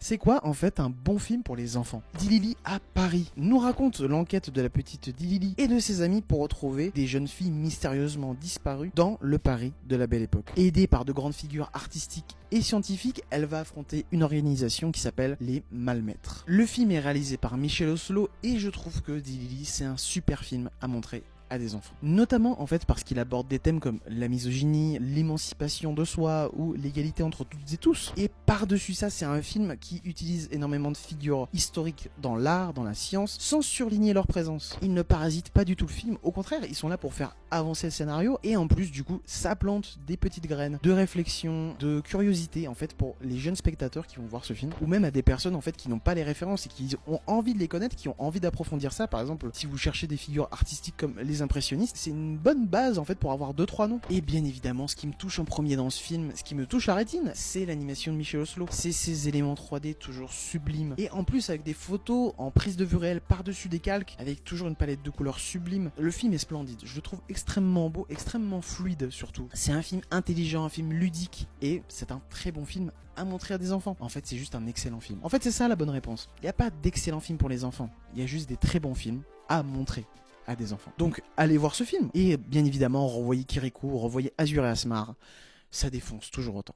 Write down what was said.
C'est quoi en fait un bon film pour les enfants? Dilili à Paris nous raconte l'enquête de la petite Dilili et de ses amis pour retrouver des jeunes filles mystérieusement disparues dans le Paris de la Belle Époque. Aidée par de grandes figures artistiques et scientifiques, elle va affronter une organisation qui s'appelle les Malmaîtres. Le film est réalisé par Michel Oslo et je trouve que Dilili c'est un super film à montrer à des enfants. Notamment en fait parce qu'il aborde des thèmes comme la misogynie, l'émancipation de soi ou l'égalité entre toutes et tous. Et par-dessus ça, c'est un film qui utilise énormément de figures historiques dans l'art, dans la science, sans surligner leur présence. Ils ne parasitent pas du tout le film, au contraire, ils sont là pour faire avancer le scénario et en plus du coup, ça plante des petites graines de réflexion, de curiosité en fait pour les jeunes spectateurs qui vont voir ce film ou même à des personnes en fait qui n'ont pas les références et qui ont envie de les connaître, qui ont envie d'approfondir ça. Par exemple, si vous cherchez des figures artistiques comme les impressionnistes, c'est une bonne base en fait pour avoir 2-3 noms. Et bien évidemment, ce qui me touche en premier dans ce film, ce qui me touche la rétine, c'est l'animation de Michel Oslo. C'est ces éléments 3D toujours sublimes. Et en plus avec des photos en prise de vue réelle par-dessus des calques, avec toujours une palette de couleurs sublime. Le film est splendide. Je le trouve extrêmement beau, extrêmement fluide surtout. C'est un film intelligent, un film ludique et c'est un très bon film à montrer à des enfants. En fait, c'est juste un excellent film. En fait, c'est ça la bonne réponse. Il n'y a pas d'excellents films pour les enfants. Il y a juste des très bons films à montrer à des enfants. Donc allez voir ce film et bien évidemment revoyez Kirikou, revoyez Azur et Asmar, ça défonce toujours autant.